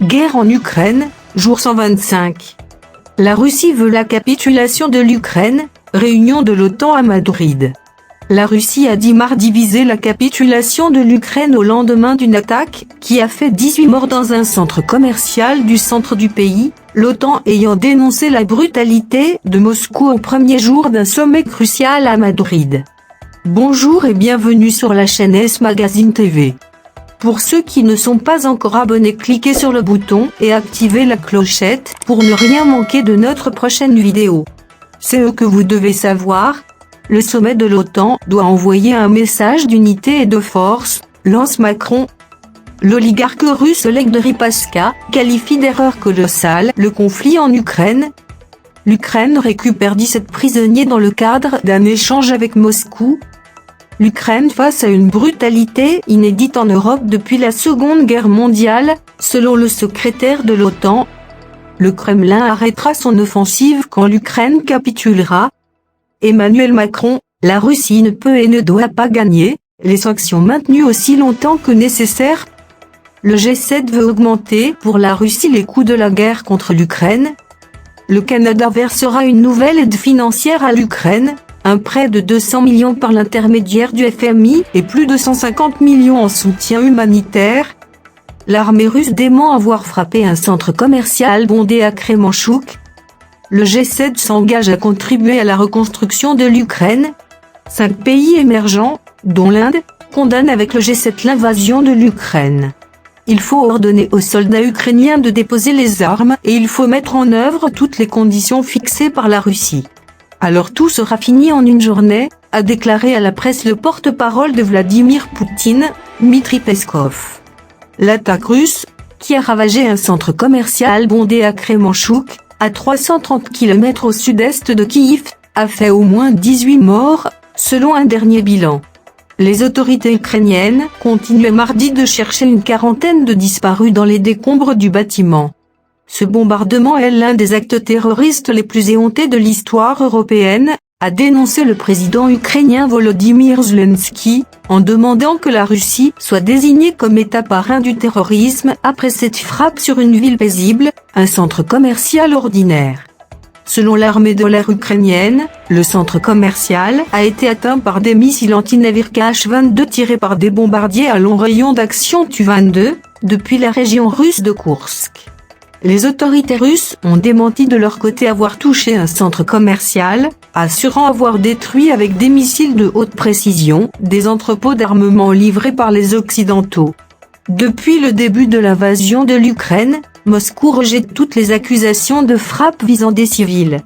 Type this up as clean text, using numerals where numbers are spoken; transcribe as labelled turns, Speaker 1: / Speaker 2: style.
Speaker 1: Guerre en Ukraine, jour 125. La Russie veut la capitulation de l'Ukraine, réunion de l'OTAN à Madrid. La Russie a dit mardi viser la capitulation de l'Ukraine au lendemain d'une attaque qui a fait 18 morts dans un centre commercial du centre du pays, l'OTAN ayant dénoncé la brutalité de Moscou au premier jour d'un sommet crucial à Madrid. Bonjour et bienvenue sur la chaîne S Magazine TV. Pour ceux qui ne sont pas encore abonnés, cliquez sur le bouton et activez la clochette pour ne rien manquer de notre prochaine vidéo. C'est ce que vous devez savoir. Le sommet de l'OTAN doit envoyer un message d'unité et de force, lance Macron. L'oligarque russe Oleg Deripaska qualifie d'erreur colossale le conflit en Ukraine. L'Ukraine récupère 17 prisonniers dans le cadre d'un échange avec Moscou. L'Ukraine face à une brutalité inédite en Europe depuis la Seconde Guerre mondiale, selon le secrétaire de l'OTAN. Le Kremlin arrêtera son offensive quand l'Ukraine capitulera. Emmanuel Macron, la Russie ne peut et ne doit pas gagner, les sanctions maintenues aussi longtemps que nécessaire. Le G7 veut augmenter pour la Russie les coûts de la guerre contre l'Ukraine. Le Canada versera une nouvelle aide financière à l'Ukraine. Un prêt de 200 millions par l'intermédiaire du FMI et plus de 150 millions en soutien humanitaire. L'armée russe dément avoir frappé un centre commercial bondé à Kremenchuk. Le G7 s'engage à contribuer à la reconstruction de l'Ukraine. 5 pays émergents, dont l'Inde, condamnent avec le G7 l'invasion de l'Ukraine. Il faut ordonner aux soldats ukrainiens de déposer les armes et il faut mettre en œuvre toutes les conditions fixées par la Russie. Alors tout sera fini en une journée, a déclaré à la presse le porte-parole de Vladimir Poutine, Dmitry Peskov. L'attaque russe, qui a ravagé un centre commercial bondé à Kremenchuk, à 330 km au sud-est de Kiev, a fait au moins 18 morts, selon un dernier bilan. Les autorités ukrainiennes continuaient mardi de chercher une quarantaine de disparus dans les décombres du bâtiment. Ce bombardement est l'un des actes terroristes les plus éhontés de l'histoire européenne, a dénoncé le président ukrainien Volodymyr Zelensky, en demandant que la Russie soit désignée comme État parrain du terrorisme après cette frappe sur une ville paisible, un centre commercial ordinaire. Selon l'armée de l'air ukrainienne, le centre commercial a été atteint par des missiles anti-navires Kh-22 tirés par des bombardiers à long rayon d'action Tu-22, depuis la région russe de Koursk. Les autorités russes ont démenti de leur côté avoir touché un centre commercial, assurant avoir détruit avec des missiles de haute précision des entrepôts d'armement livrés par les Occidentaux. Depuis le début de l'invasion de l'Ukraine, Moscou rejette toutes les accusations de frappe visant des civils.